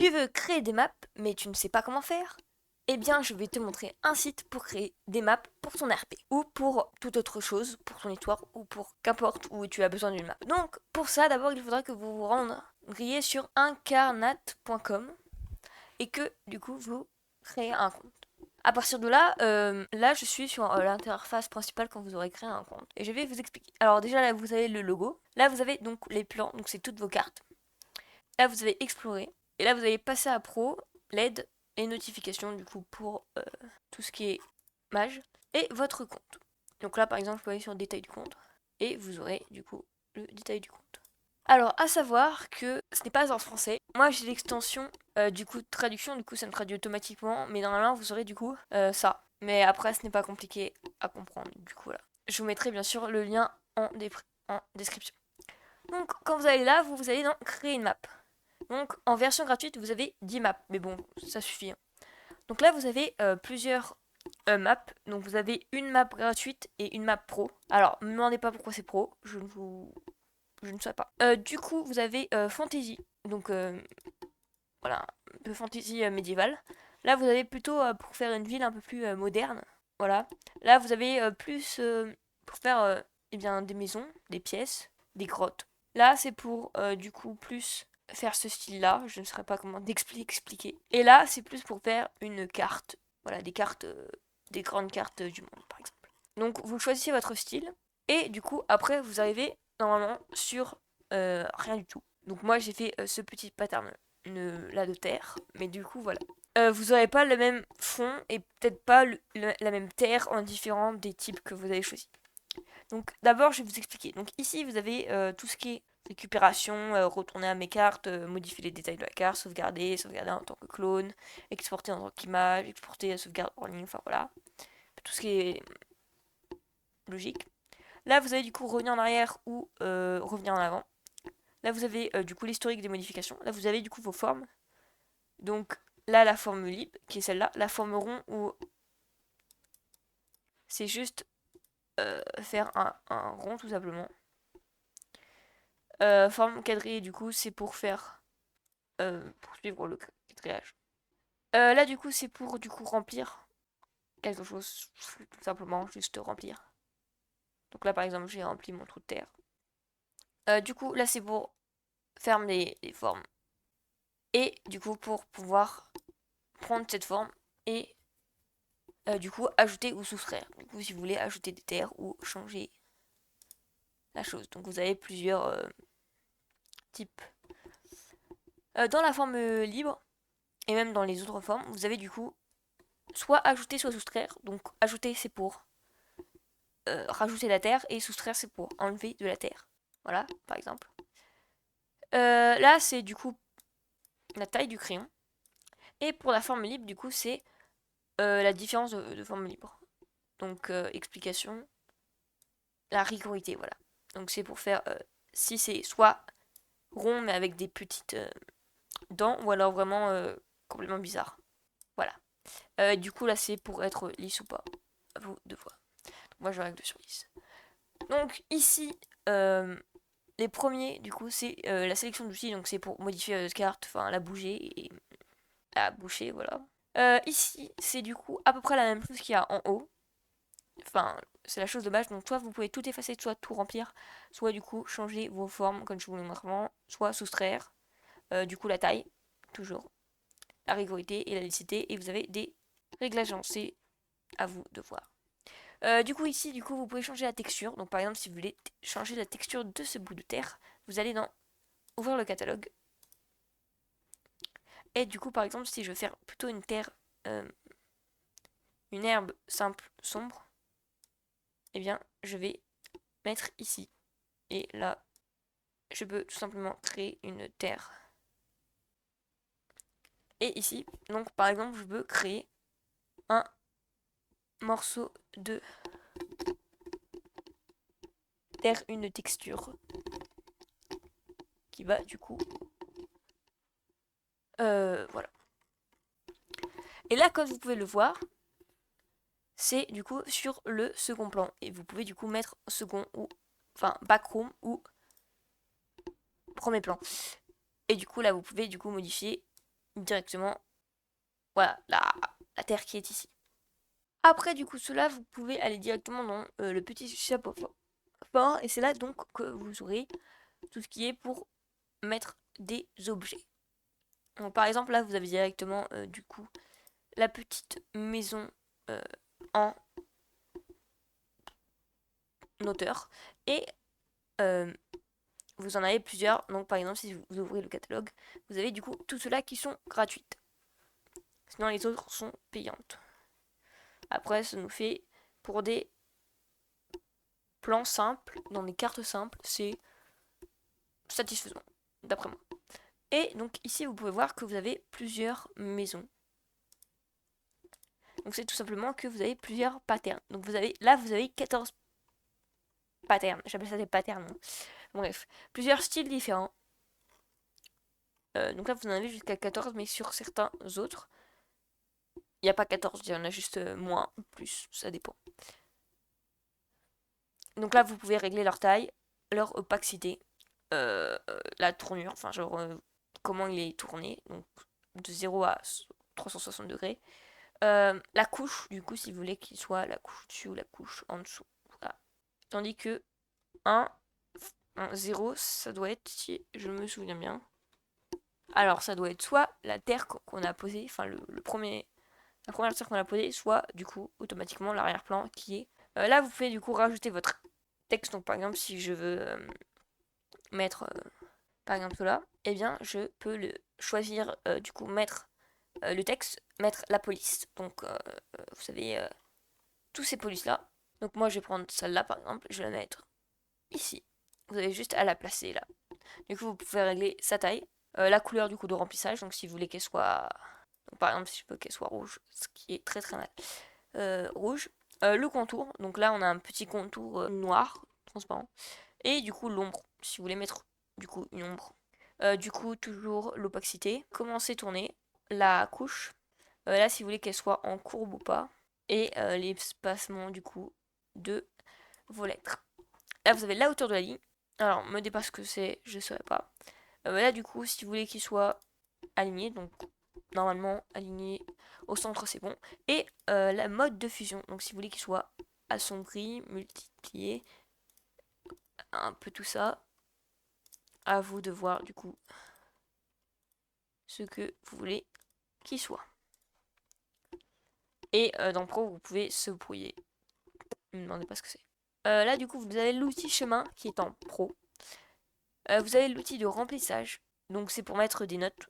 Tu veux créer des maps, mais tu ne sais pas comment faire? Eh bien, je vais te montrer un site pour créer des maps pour ton RP ou pour toute autre chose, pour ton histoire ou pour qu'importe où tu as besoin d'une map. Donc, pour ça, d'abord, il faudra que vous vous rendiez sur incarnate.com et que du coup vous créez un compte. À partir de là, là je suis sur l'interface principale quand vous aurez créé un compte. Et je vais vous expliquer. Alors déjà là vous avez le logo. Là vous avez donc les plans, donc c'est toutes vos cartes. Là vous avez explorer. Et là vous allez passer à pro, LED et notification du coup pour tout ce qui est mage. Et votre compte. Donc là par exemple vous pouvez aller sur le détail du compte. Et vous aurez du coup le détail du compte. Alors, à savoir que ce n'est pas en français. Moi, j'ai l'extension du coup de traduction, du coup, ça me traduit automatiquement. Mais normalement, vous aurez du coup ça. Mais après, ce n'est pas compliqué à comprendre. Du coup, voilà. Je vous mettrai bien sûr le lien en description. Donc, quand vous allez là, vous allez dans créer une map. Donc, en version gratuite, vous avez 10 maps. Mais bon, ça suffit, hein. Donc là, vous avez plusieurs maps. Donc, vous avez une map gratuite et une map pro. Alors, ne me demandez pas pourquoi c'est pro. Je ne sais pas. Du coup, vous avez fantasy. Donc, voilà, un peu fantasy médiévale. Là, vous avez plutôt pour faire une ville un peu plus moderne. Voilà. Là, vous avez plus pour faire eh bien, des maisons, des pièces, des grottes. Là, c'est pour du coup plus faire ce style-là. Je ne saurais pas comment expliquer. Et là, c'est plus pour faire une carte. Voilà, des cartes, des grandes cartes du monde, par exemple. Donc, vous choisissez votre style. Et du coup, après, vous arrivez normalement sur rien du tout. Donc, moi, j'ai fait ce petit pattern là de terre. Mais du coup, voilà. Vous n'aurez pas le même fond et peut-être pas la même terre en différent des types que vous avez choisis. Donc d'abord, je vais vous expliquer. Donc ici, vous avez tout ce qui est récupération, retourner à mes cartes, modifier les détails de la carte, sauvegarder en tant que clone, exporter en tant qu'image, exporter sauvegarde en ligne, enfin voilà. Tout ce qui est logique. Là, vous avez du coup revenir en arrière ou revenir en avant. Là, vous avez du coup l'historique des modifications. Là, vous avez du coup vos formes. Donc là, la forme libre, qui est celle-là. La forme rond, où c'est juste faire un rond tout simplement. Forme quadrillée, du coup, c'est pour faire pour suivre le quadrillage. Là, du coup, c'est pour du coup remplir quelque chose, tout simplement, juste remplir. Donc là, par exemple, j'ai rempli mon trou de terre. Du coup, là, c'est pour faire les formes. Et du coup, pour pouvoir prendre cette forme et du coup, ajouter ou soustraire. Du coup, si vous voulez ajouter des terres ou changer la chose. Donc, vous avez plusieurs types. Dans la forme libre, et même dans les autres formes, vous avez du coup soit ajouter, soit soustraire. Donc, ajouter, c'est pour rajouter la terre et soustraire, c'est pour enlever de la terre. Voilà, par exemple. Là, c'est du coup la taille du crayon. Et pour la forme libre, du coup, c'est la différence de forme libre. Donc, explication, la rigorité, voilà. Donc, c'est pour faire si c'est soit rond mais avec des petites dents ou alors vraiment complètement bizarre. Voilà. Du coup, là, c'est pour être lisse ou pas. À vous de voir. Moi, je règle sur 10. Donc, ici, les premiers, du coup, c'est la sélection d'outils. Donc, c'est pour modifier la carte, enfin, la bouger et la boucher, voilà. Ici, c'est du coup à peu près la même chose qu'il y a en haut. Enfin, c'est la chose de base. Donc, soit vous pouvez tout effacer, soit tout remplir, soit du coup changer vos formes comme je vous le montre avant, soit soustraire, du coup, la taille, toujours, la rigorité et la licité. Et vous avez des réglages. C'est à vous de voir. Du coup, ici, du coup, vous pouvez changer la texture. Donc, par exemple, si vous voulez changer la texture de ce bout de terre, vous allez dans ouvrir le catalogue. Et du coup, par exemple, si je veux faire plutôt une terre, une herbe simple, sombre, eh bien, je vais mettre ici. Et là, je peux tout simplement créer une terre. Et ici, donc, par exemple, je veux créer un morceau de terre, une texture qui va du coup, voilà. Et là, comme vous pouvez le voir, c'est du coup sur le second plan. Et vous pouvez du coup mettre second ou, enfin, backroom ou premier plan. Et du coup, là, vous pouvez du coup modifier directement, voilà, la terre qui est ici. Après, du coup, cela, vous pouvez aller directement dans le petit chapeau fort, et c'est là donc que vous aurez tout ce qui est pour mettre des objets. Donc, par exemple, là, vous avez directement, du coup, la petite maison euh, en auteur, et euh, vous en avez plusieurs. Donc, par exemple, si vous ouvrez le catalogue, vous avez du coup tout cela qui sont gratuites. Sinon, les autres sont payantes. Après, ça nous fait pour des plans simples, dans des cartes simples, c'est satisfaisant, d'après moi. Et donc ici, vous pouvez voir que vous avez plusieurs maisons. Donc c'est tout simplement que vous avez plusieurs patterns. Donc vous avez, là, vous avez 14 patterns. J'appelle ça des patterns. Hein. Bref, plusieurs styles différents. Donc là, vous en avez jusqu'à 14, mais sur certains autres, il n'y a pas 14, il y en a juste moins, plus, ça dépend. Donc là, vous pouvez régler leur taille, leur opacité, la tournure, enfin genre comment il est tourné, donc de 0 à 360 degrés. La couche, du coup, si vous voulez qu'il soit la couche dessus ou la couche en dessous. Voilà. Tandis que 1, 0, ça doit être, si je me souviens bien. Alors, ça doit être soit la terre qu'on a posée, enfin le premier, la première terre qu'on a posée, soit du coup automatiquement l'arrière-plan qui est. Là, vous pouvez du coup rajouter votre texte. Donc, par exemple, si je veux mettre, par exemple, cela, eh bien, je peux le choisir, du coup, mettre le texte, mettre la police. Donc, vous savez, tous ces polices-là. Donc, moi, je vais prendre celle-là, par exemple, je vais la mettre ici. Vous avez juste à la placer là. Du coup, vous pouvez régler sa taille, la couleur du coup de remplissage. Donc, si vous voulez qu'elle soit, donc, par exemple, si je veux qu'elle soit rouge, ce qui est très très mal, rouge. Le contour. Donc là, on a un petit contour noir, transparent. Et du coup, l'ombre. Si vous voulez mettre du coup une ombre. Du coup, toujours l'opacité. Commencez tourner la couche. Là, si vous voulez qu'elle soit en courbe ou pas. Et l'espacement du coup de vos lettres. Là, vous avez la hauteur de la ligne. Alors, me dépasse ce que c'est, je ne saurais pas. Là, du coup, si vous voulez qu'il soit aligné, donc normalement aligné au centre, c'est bon. Et la mode de fusion, donc si vous voulez qu'il soit assombri, multiplié, un peu tout ça, à vous de voir du coup ce que vous voulez qu'il soit. Et dans Pro, vous pouvez se brouiller. Ne me demandez pas ce que c'est. Là, du coup, vous avez l'outil chemin qui est en Pro. Vous avez l'outil de remplissage, donc c'est pour mettre des notes.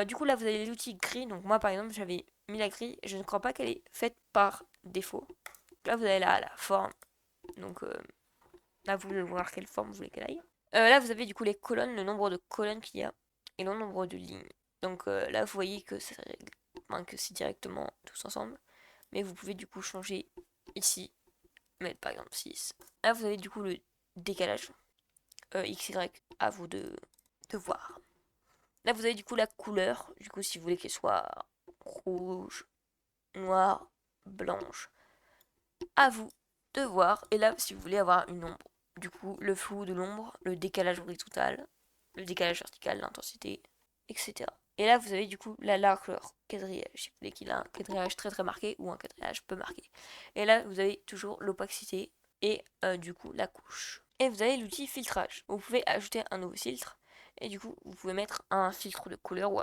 Du coup, là, vous avez l'outil gris. Donc, moi, par exemple, j'avais mis la grille. Je ne crois pas qu'elle est faite par défaut. Là, vous avez la forme. Donc, là, vous voulez voir quelle forme vous voulez qu'elle aille. Là, vous avez du coup les colonnes, le nombre de colonnes qu'il y a et le nombre de lignes. Donc, là, vous voyez que que c'est directement tous ensemble. Mais vous pouvez du coup changer ici, mettre par exemple 6. Là, vous avez du coup le décalage. XY, à vous de voir. Là, vous avez du coup la couleur. Du coup, si vous voulez qu'elle soit rouge, noire, blanche, à vous de voir. Et là, si vous voulez avoir une ombre, du coup, le flou de l'ombre, le décalage horizontal, le décalage vertical, l'intensité, etc. Et là, vous avez du coup la largeur quadrillage. Si vous voulez qu'il a un quadrillage très très marqué ou un quadrillage peu marqué. Et là, vous avez toujours l'opacité et du coup la couche. Et vous avez l'outil filtrage. Vous pouvez ajouter un nouveau filtre. Et du coup, vous pouvez mettre un filtre de couleur ou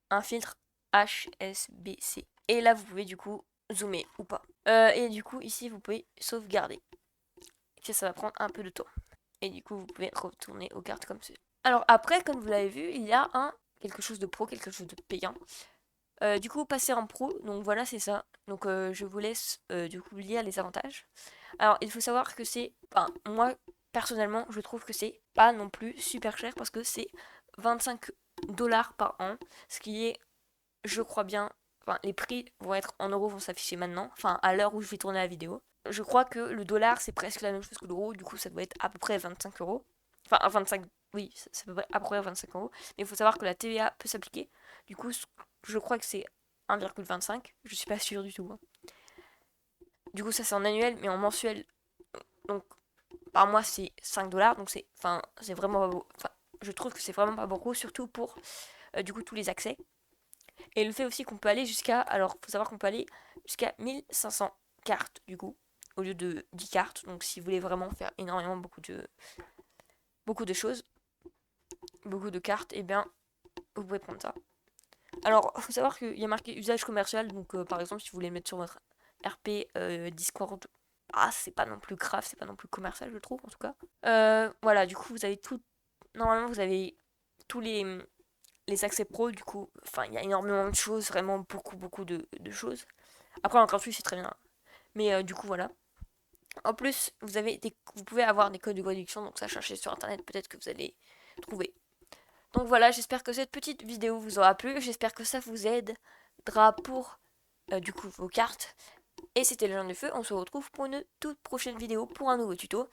un filtre HSBC. Et là, vous pouvez du coup zoomer ou pas. Et du coup, ici, vous pouvez sauvegarder. Ça va prendre un peu de temps. Et du coup, vous pouvez retourner aux cartes comme ceci. Alors après, comme vous l'avez vu, il y a quelque chose de pro, quelque chose de payant. Du coup, passer en pro, donc voilà, c'est ça. Donc je vous laisse du coup lire les avantages. Alors, il faut savoir que c'est, enfin, moi personnellement, je trouve que c'est pas non plus super cher parce que c'est 25 $ par an, ce qui est, je crois bien, enfin, les prix vont être en euros, vont s'afficher maintenant, enfin, à l'heure où je vais tourner la vidéo. Je crois que le dollar, c'est presque la même chose que l'euro, du coup, ça doit être à peu près 25 €. Enfin, 25, oui, c'est à peu près 25 €. Mais il faut savoir que la TVA peut s'appliquer. Du coup, je crois que c'est 1,25. Je suis pas sûre du tout. Hein. Du coup, ça c'est en annuel, mais en mensuel, donc par mois c'est 5 $. Donc c'est vraiment pas beau. Enfin, je trouve que c'est vraiment pas beaucoup, surtout pour du coup tous les accès. Et le fait aussi qu'on peut aller jusqu'à, alors faut savoir qu'on peut aller jusqu'à 1500 cartes du coup, au lieu de 10 cartes. Donc si vous voulez vraiment faire énormément beaucoup de choses, beaucoup de cartes, et eh bien vous pouvez prendre ça. Alors faut savoir qu'il y a marqué usage commercial, donc par exemple si vous voulez mettre sur votre RP Discord, c'est pas non plus grave, c'est pas non plus commercial je trouve en tout cas. Voilà, du coup vous avez tout, normalement vous avez tous les accès pro du coup, enfin il y a énormément de choses, vraiment beaucoup de choses. Après en gratuit c'est très bien, mais du coup voilà. En plus vous pouvez avoir des codes de réduction, donc ça cherchez sur internet, peut-être que vous allez trouver. Donc voilà, j'espère que cette petite vidéo vous aura plu, j'espère que ça vous aidera pour du coup vos cartes. Et c'était Légende du Feu, on se retrouve pour une toute prochaine vidéo pour un nouveau tuto.